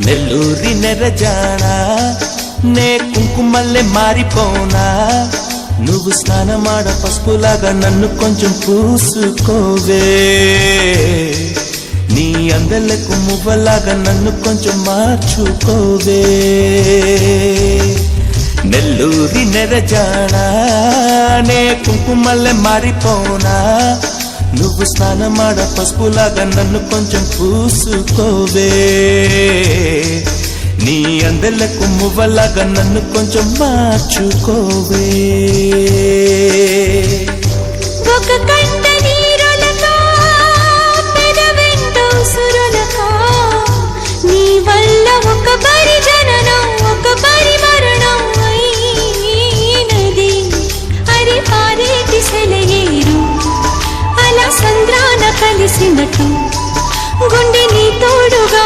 నెల్లూరి నెరజానా నే కుంకుమల్లే మారిపోనా నువ్వు స్నానమాడ పసుపులాగా నన్ను కొంచెం పూసుకోవే నీ అందలకు మువ్వలాగా నన్ను కొంచెం మార్చుకోవే నెల్లూరి నెరజానా నే కుంకుమల్లే మారిపోనా నువ్వు స్నానమాడ పసుపులాగా నన్ను కొంచెం పూసుకోవే నీ అందలకు మువ్వలాగా నన్ను కొంచెం మార్చుకోవే ఒక కంట నీరులతో పెదవెంట ఉసురులతో నీ వల్ల ఒక పరిజననం ఒక పరిమరణం అయినది అరి పారేటి సెలయేరు అలా సంద్రాన కలిసినట్టు గుండె నీ తోడుగా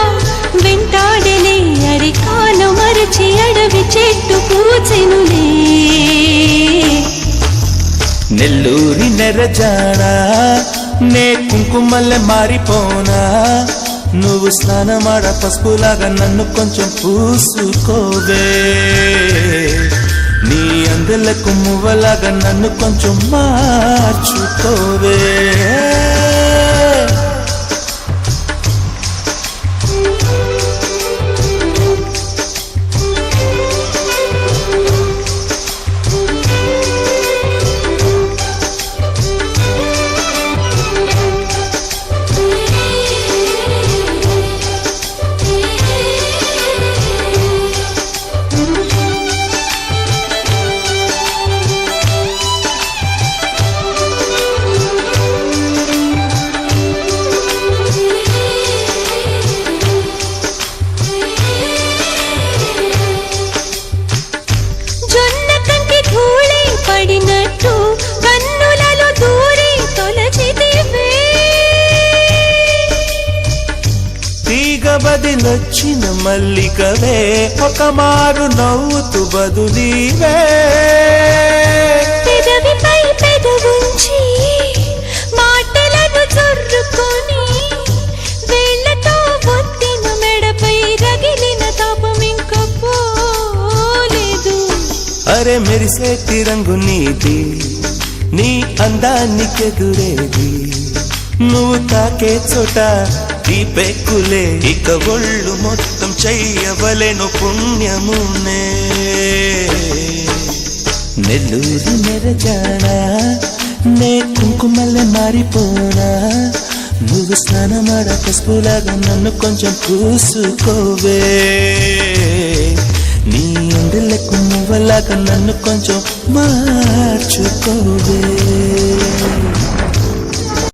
వెంటాడలే అరి కాలు మరచి అడవి చెట్టు పూచెనులే నెల్లూరి నెరజానా నే కుంకుమల్లే మారిపోనా నువ్వు స్నానమాడ పసుపులాగా నన్ను కొంచెం పూసుకోవే నీ అందలకు మువ్వలాగా నన్ను కొంచెం మార్చుకోవే పడినట్టు కన్నులలో దూరి తొలచితివే తీగ బదిలొచ్చిన మల్లికవే ఒక మారు నవ్వుతూ బదులీవే పెదవిపై పెదవుంచి మాటలను జొర్రుకొని వేళ్లతో ఒత్తిన మెడపై రగిలిన తాపం ఇంక పోలేదు అరే మెరిసేటి రంగు నీది నీ అందానికెదురేది నువ్వు తాకే చోట ఈ పెక్కులే ఇక ఒళ్ళు మొత్తం చెయ్యవలెను పుణ్యమునే నెల్లూరి నెరజానా నే కుంకుమల్లే మారిపోనా నువ్వు స్నానమాడ పసుపులాగా నన్ను కొంచెం పూసుకోవే నీ అందలకు మువ్వలాగా నన్ను కొంచెం మార్చుకోవే